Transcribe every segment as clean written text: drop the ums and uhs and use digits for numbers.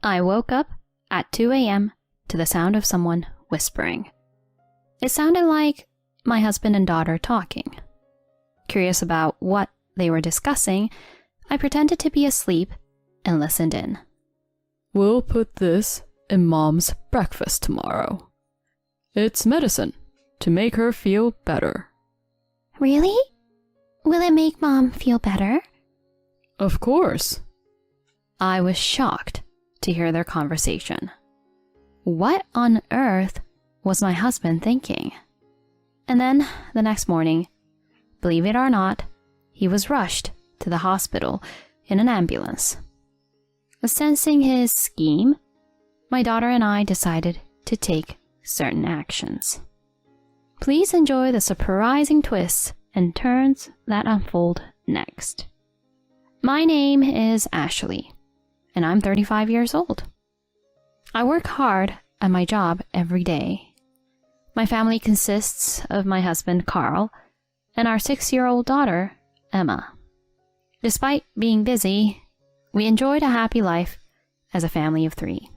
I woke up at 2 a.m. to the sound of someone whispering. It sounded like my husband and daughter talking. Curious about what they were discussing, I pretended to be asleep and listened in. We'll put this in Mom's breakfast tomorrow. It's medicine to make her feel better. Really? Will it make Mom feel better? Of course. I was shocked to hear their conversation. What on earth was my husband thinking? And then the next morning, believe it or not, he was rushed to the hospital in an ambulance. Sensing his scheme, my daughter and I decided to take certain actions. Please enjoy the surprising twists and turns that unfold next. My name is Ashley, and I'm 35 years old. I work hard at my job every day. My family consists of my husband, Carl, and our 6-year-old daughter, Emma. Despite being busy, we enjoyed a happy life as a family of 3.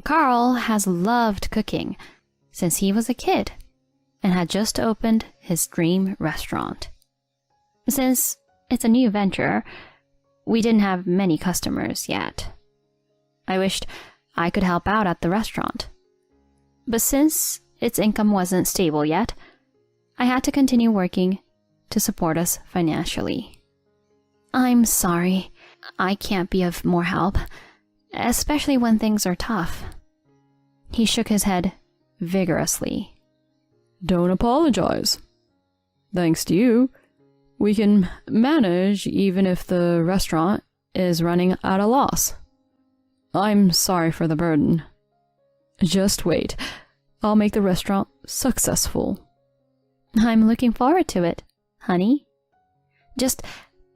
Carl has loved cooking since he was a kid and had just opened his dream restaurant. Since it's a new venture, we didn't have many customers yet. I wished I could help out at the restaurant. But since its income wasn't stable yet, I had to continue working to support us financially. I'm sorry, I can't be of more help, especially when things are tough. He shook his head vigorously. Don't apologize. Thanks to you, we can manage even if the restaurant is running at a loss. I'm sorry for the burden. Just wait, I'll make the restaurant successful. I'm looking forward to it, honey. Just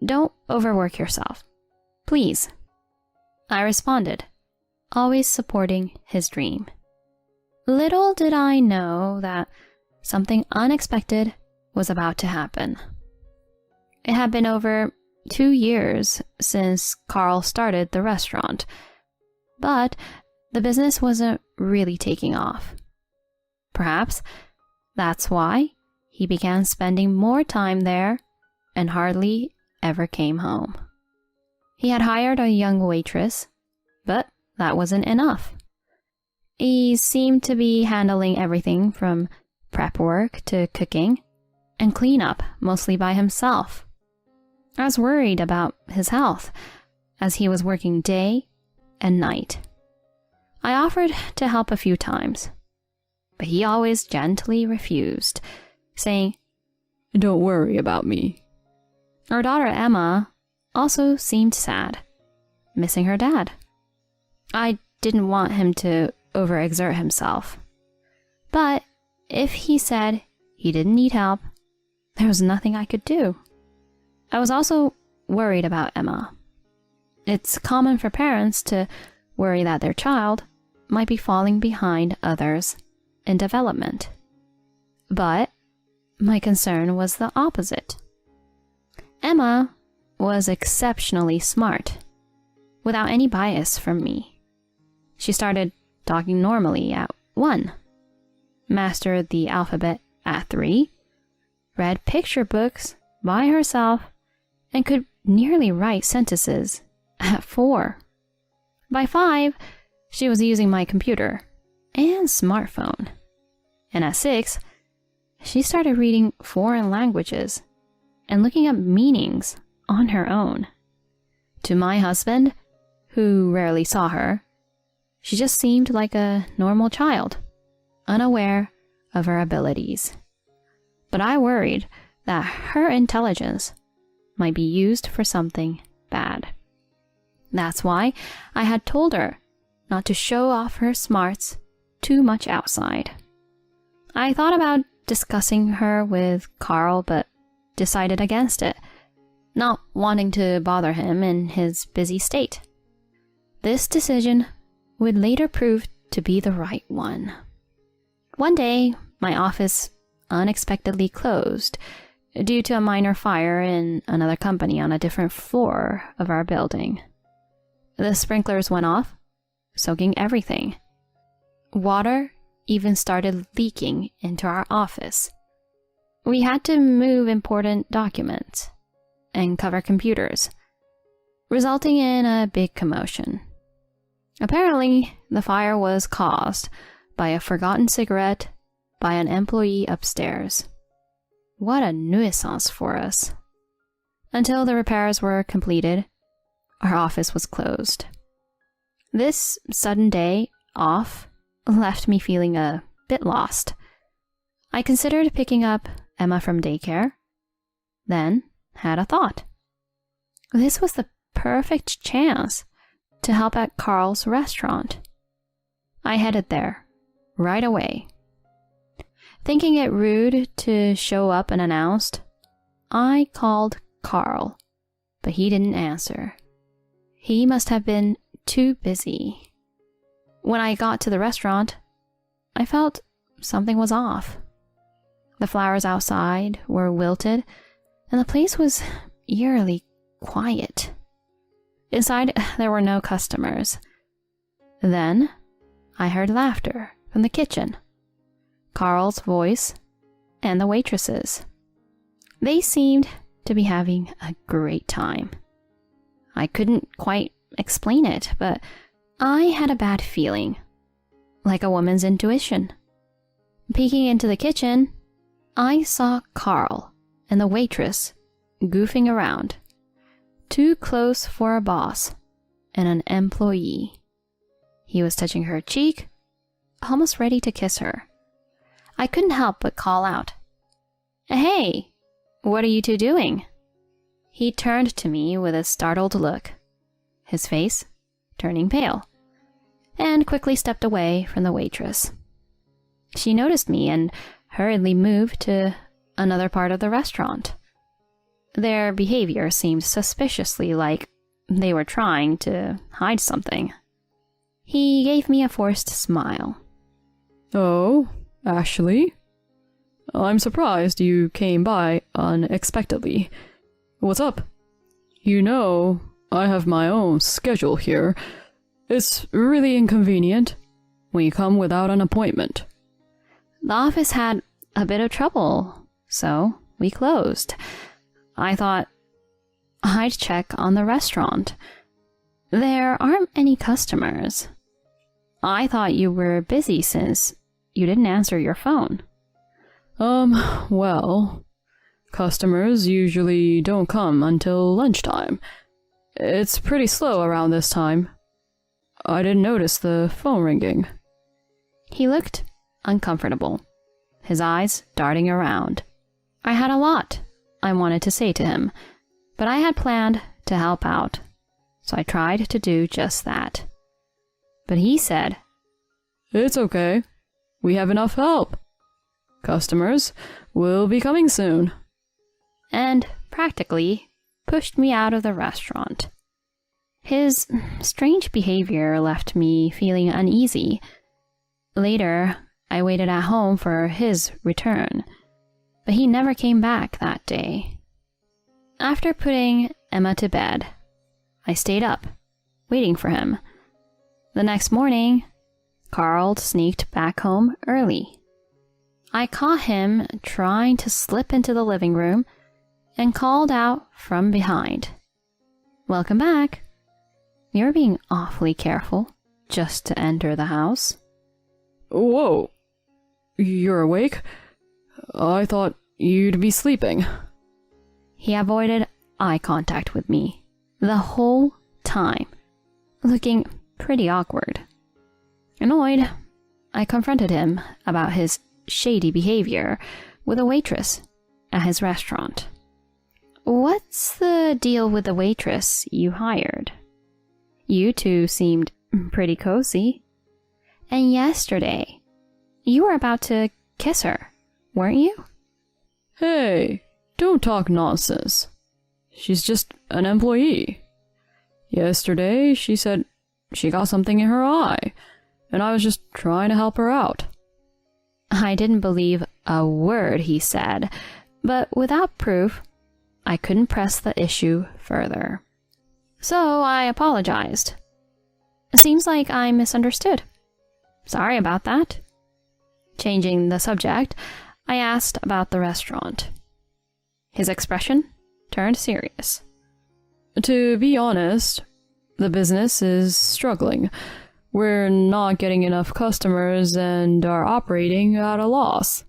don't overwork yourself, please. I responded, always supporting his dream. Little did I know that something unexpected was about to happen. It had been over 2 years since Carl started the restaurant, but the business wasn't really taking off. Perhaps that's why he began spending more time there and hardly ever came home. He had hired a young waitress, but that wasn't enough. He seemed to be handling everything from prep work to cooking and cleanup mostly by himself. I was worried about his health as he was working day and night. I offered to help a few times, but he always gently refused, saying, Don't worry about me. Our daughter Emma also seemed sad, missing her dad. I didn't want him to overexert himself, but if he said he didn't need help, there was nothing I could do. I was also worried about Emma. It's common for parents to worry that their child might be falling behind others in development. But my concern was the opposite. Emma was exceptionally smart, without any bias from me. She started talking normally at 1, mastered the alphabet at 3, read picture books by herself, and could nearly write sentences at 4. By 5, she was using my computer and smartphone. And at 6, she started reading foreign languages and looking up meanings on her own. To my husband, who rarely saw her, she just seemed like a normal child, unaware of her abilities. But I worried that her intelligence might be used for something bad. That's why I had told her not to show off her smarts too much outside. I thought about discussing her with Carl, but decided against it, not wanting to bother him in his busy state. This decision would later prove to be the right one. One day, my office unexpectedly closed due to a minor fire in another company on a different floor of our building. The sprinklers went off, soaking everything. Water even started leaking into our office. We had to move important documents and cover computers, resulting in a big commotion. Apparently, the fire was caused by a forgotten cigarette by an employee upstairs. What a nuisance for us. Until the repairs were completed, our office was closed. This sudden day off left me feeling a bit lost. I considered picking up Emma from daycare, then had a thought. This was the perfect chance to help at Carl's restaurant. I headed there right away. Thinking it rude to show up unannounced, I called Carl, but he didn't answer. He must have been too busy. When I got to the restaurant, I felt something was off. The flowers outside were wilted, and the place was eerily quiet. Inside, there were no customers. Then, I heard laughter from the kitchen, Carl's voice, and the waitresses. They seemed to be having a great time. I couldn't quite explain it, but I had a bad feeling, like a woman's intuition. Peeking into the kitchen, I saw Carl and the waitress goofing around, too close for a boss and an employee. He was touching her cheek, almost ready to kiss her. I couldn't help but call out, "Hey, what are you two doing?" He turned to me with a startled look, his face turning pale, and quickly stepped away from the waitress. She noticed me and hurriedly moved to another part of the restaurant. Their behavior seemed suspiciously like they were trying to hide something. He gave me a forced smile. Oh, Ashley? I'm surprised you came by unexpectedly. What's up? You know, I have my own schedule here. It's really inconvenient when you come without an appointment. The office had a bit of trouble, so we closed. I thought I'd check on the restaurant. There aren't any customers. I thought you were busy since you didn't answer your phone. Well, customers usually don't come until lunchtime. It's pretty slow around this time. I didn't notice the phone ringing. He looked uncomfortable, his eyes darting around. I had a lot I wanted to say to him, but I had planned to help out, so I tried to do just that. But he said, "It's okay. We have enough help. Customers will be coming soon," and practically pushed me out of the restaurant. His strange behavior left me feeling uneasy. Later, I waited at home for his return, but he never came back that day. After putting Emma to bed, I stayed up, waiting for him. The next morning, Carl sneaked back home early. I caught him trying to slip into the living room and called out from behind, "Welcome back. You're being awfully careful just to enter the house." Whoa. You're awake? I thought you'd be sleeping. He avoided eye contact with me the whole time, looking pretty awkward. Annoyed, I confronted him about his shady behavior with a waitress at his restaurant. "What's the deal with the waitress you hired? You two seemed pretty cozy. And yesterday, you were about to kiss her, weren't you?" Hey, don't talk nonsense. She's just an employee. Yesterday, she said she got something in her eye, and I was just trying to help her out. I didn't believe a word he said, but without proof, I couldn't press the issue further. So I apologized. Seems like I misunderstood. Sorry about that. Changing the subject, I asked about the restaurant. His expression turned serious. To be honest, the business is struggling. We're not getting enough customers and are operating at a loss.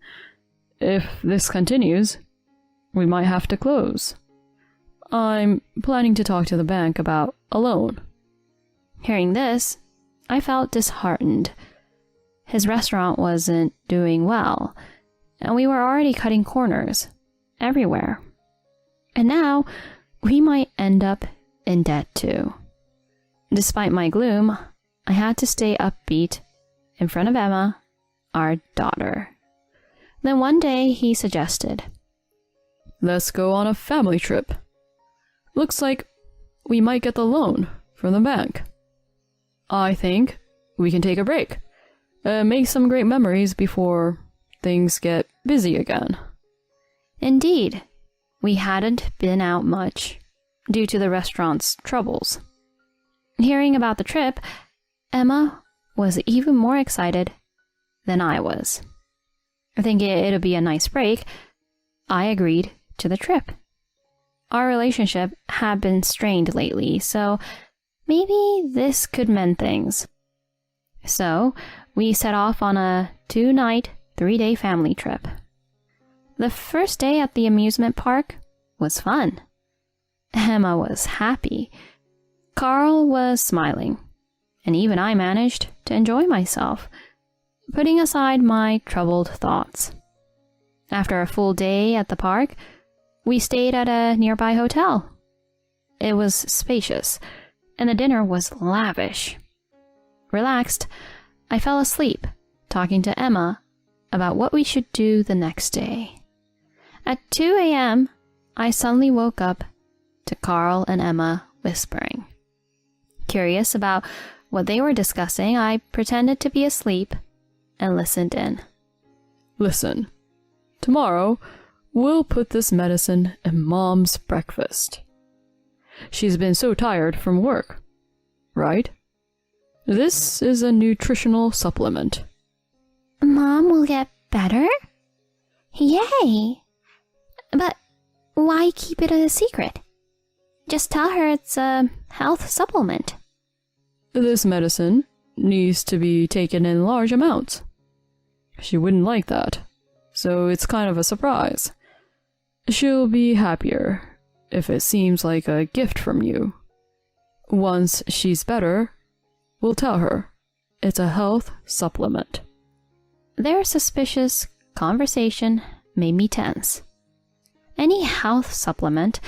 If this continues, we might have to close. I'm planning to talk to the bank about a loan. Hearing this, I felt disheartened. His restaurant wasn't doing well, and we were already cutting corners everywhere. And now, we might end up in debt too. Despite my gloom, I had to stay upbeat in front of Emma, our daughter. Then one day he suggested, Let's go on a family trip. Looks like we might get the loan from the bank. I think we can take a break and make some great memories before things get busy again. Indeed, we hadn't been out much due to the restaurant's troubles. Hearing about the trip, Emma was even more excited than I was. Thinking it'd be a nice break, I agreed to the trip. Our relationship had been strained lately, so maybe this could mend things. So, we set off on a 2-night, 3-day family trip. The first day at the amusement park was fun. Emma was happy. Carl was smiling. And even I managed to enjoy myself, putting aside my troubled thoughts. After a full day at the park, we stayed at a nearby hotel. It was spacious, and the dinner was lavish. Relaxed, I fell asleep, talking to Emma about what we should do the next day. At 2 a.m., I suddenly woke up to Carl and Emma whispering. Curious about what they were discussing, I pretended to be asleep and listened in. Listen, tomorrow we'll put this medicine in Mom's breakfast. She's been so tired from work, right? This is a nutritional supplement. Mom will get better? Yay! But why keep it a secret? Just tell her it's a health supplement. This medicine needs to be taken in large amounts. She wouldn't like that, so it's kind of a surprise. She'll be happier if it seems like a gift from you. Once she's better, we'll tell her it's a health supplement. Their suspicious conversation made me tense. Any health supplement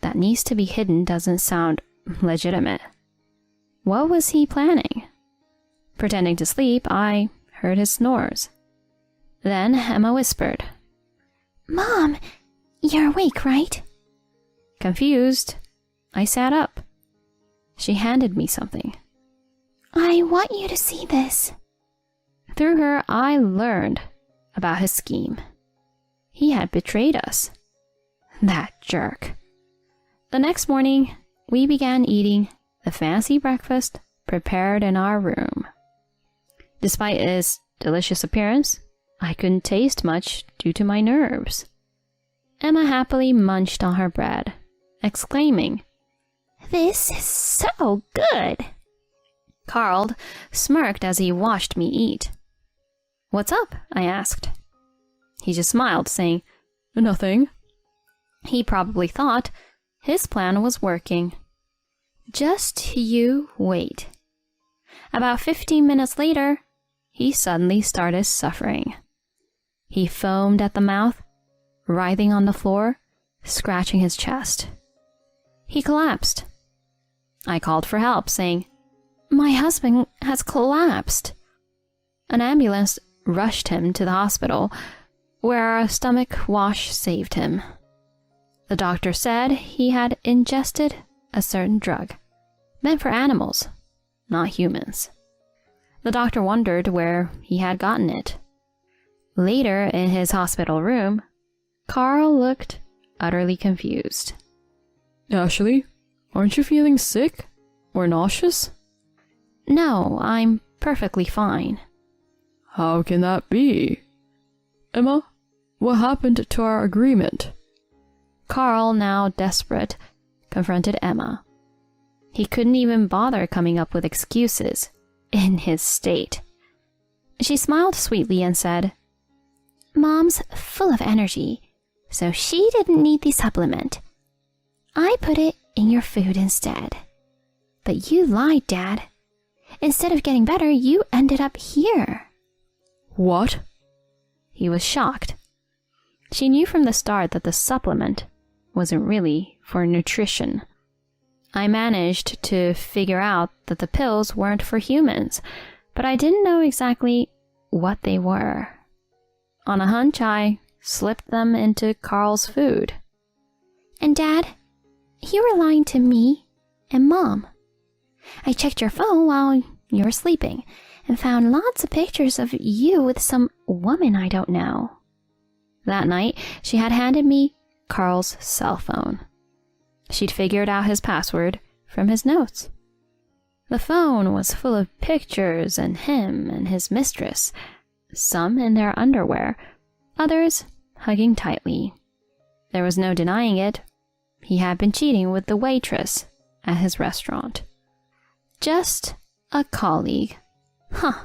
that needs to be hidden doesn't sound legitimate. What was he planning? Pretending to sleep, I heard his snores. Then Emma whispered, Mom, you're awake, right? Confused, I sat up. She handed me something. I want you to see this. Through her, I learned about his scheme. He had betrayed us. That jerk. The next morning, we began eating the fancy breakfast prepared in our room. Despite its delicious appearance, I couldn't taste much due to my nerves. Emma happily munched on her bread, exclaiming, This is so good. Carl smirked as he watched me eat. What's up? I asked. He just smiled, saying, Nothing. He probably thought his plan was working. Just you wait. About 15 minutes later, he suddenly started suffering. He foamed at the mouth, writhing on the floor, scratching his chest. He collapsed. I called for help, saying, My husband has collapsed. An ambulance rushed him to the hospital, where a stomach wash saved him. The doctor said he had ingested a certain drug, meant for animals, not humans. The doctor wondered where he had gotten it. Later, in his hospital room, Carl looked utterly confused. Ashley, aren't you feeling sick or nauseous? No, I'm perfectly fine. How can that be? Emma, what happened to our agreement? Carl, now desperate, confronted Emma. He couldn't even bother coming up with excuses in his state. She smiled sweetly and said, Mom's full of energy, so she didn't need the supplement. I put it in your food instead. But you lied, Dad. Instead of getting better, you ended up here. What? He was shocked. She knew from the start that the supplement wasn't really for nutrition. I managed to figure out that the pills weren't for humans, but I didn't know exactly what they were. On a hunch, I slipped them into Carl's food. And Dad, you were lying to me and Mom. I checked your phone while you were sleeping and found lots of pictures of you with some woman I don't know. That night, she had handed me Carl's cell phone. She'd figured out his password from his notes. The phone was full of pictures of him and his mistress, some in their underwear, others hugging tightly. There was no denying it. He had been cheating with the waitress at his restaurant. Just a colleague. Huh.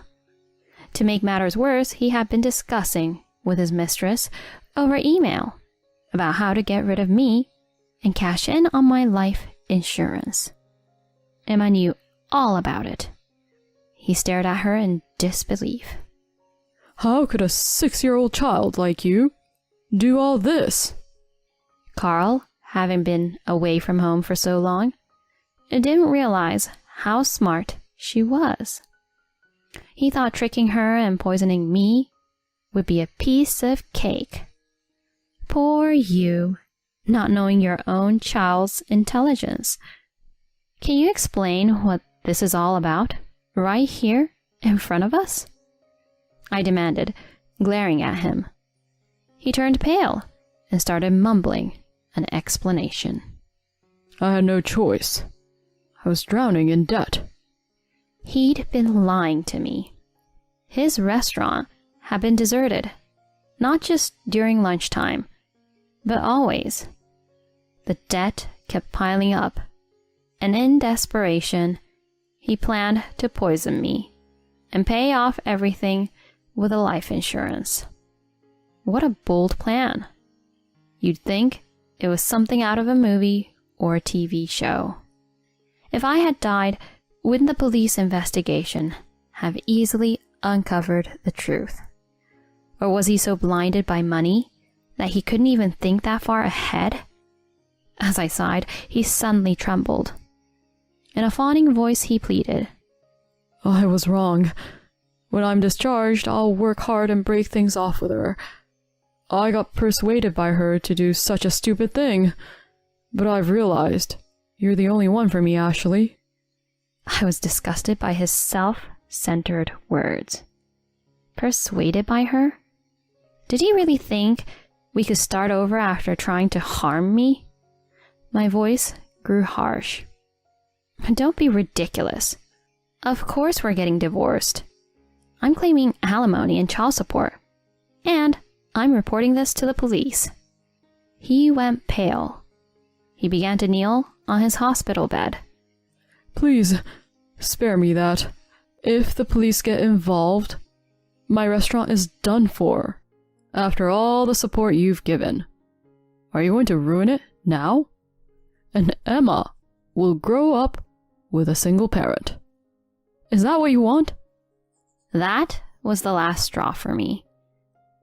To make matters worse, he had been discussing with his mistress over email about how to get rid of me and cash in on my life insurance. Emma knew all about it. He stared at her in disbelief. How could a 6-year-old child like you do all this? Carl, having been away from home for so long, didn't realize how smart she was. He thought tricking her and poisoning me would be a piece of cake. Poor you, not knowing your own child's intelligence. Can you explain what this is all about, right here in front of us? I demanded, glaring at him. He turned pale and started mumbling an explanation. I had no choice. I was drowning in debt. He'd been lying to me. His restaurant had been deserted, not just during lunchtime, but always. The debt kept piling up, and in desperation, he planned to poison me and pay off everything with a life insurance. What a bold plan. You'd think it was something out of a movie or a TV show. If I had died, wouldn't the police investigation have easily uncovered the truth? Or was he so blinded by money that he couldn't even think that far ahead? As I sighed, he suddenly trembled. In a fawning voice, he pleaded, I was wrong. When I'm discharged, I'll work hard and break things off with her. I got persuaded by her to do such a stupid thing, but I've realized you're the only one for me, Ashley. I was disgusted by his self-centered words. Persuaded by her? Did he really think we could start over after trying to harm me? My voice grew harsh. Don't be ridiculous. Of course we're getting divorced. I'm claiming alimony and child support. And I'm reporting this to the police. He went pale. He began to kneel on his hospital bed. Please, spare me that. If the police get involved, my restaurant is done for. After all the support you've given. Are you going to ruin it now? And Emma will grow up with a single parent. Is that what you want? That was the last straw for me.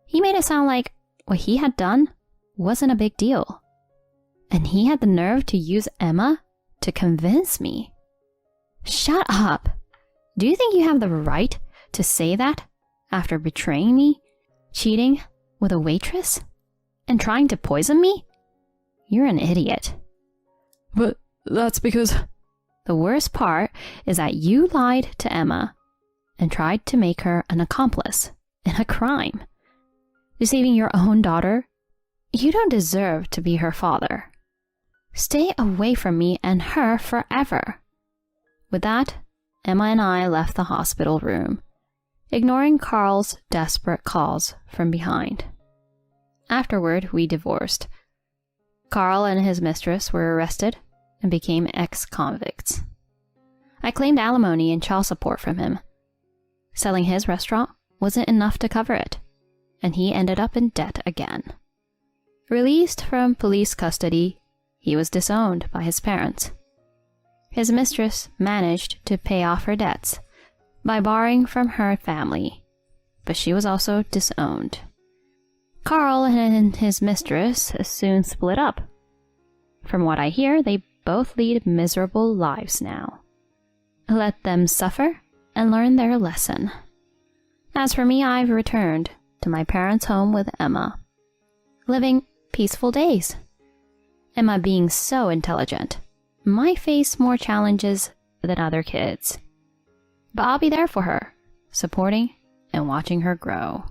He made it sound like what he had done wasn't a big deal. And he had the nerve to use Emma to convince me. Shut up. Do you think you have the right to say that after betraying me, cheating with a waitress, and trying to poison me? You're an idiot. But that's because... The worst part is that you lied to Emma and tried to make her an accomplice in a crime. Deceiving your own daughter? You don't deserve to be her father. Stay away from me and her forever. With that, Emma and I left the hospital room, ignoring Carl's desperate calls from behind. Afterward, we divorced. Carl and his mistress were arrested and became ex-convicts. I claimed alimony and child support from him. Selling his restaurant wasn't enough to cover it, and he ended up in debt again. Released from police custody, he was disowned by his parents. His mistress managed to pay off her debts by borrowing from her family, but she was also disowned. Carl and his mistress soon split up. From what I hear, they both lead miserable lives now. Let them suffer and learn their lesson. As for me, I've returned to my parents' home with Emma, living peaceful days. Emma, being so intelligent, might face more challenges than other kids, but I'll be there for her, supporting and watching her grow.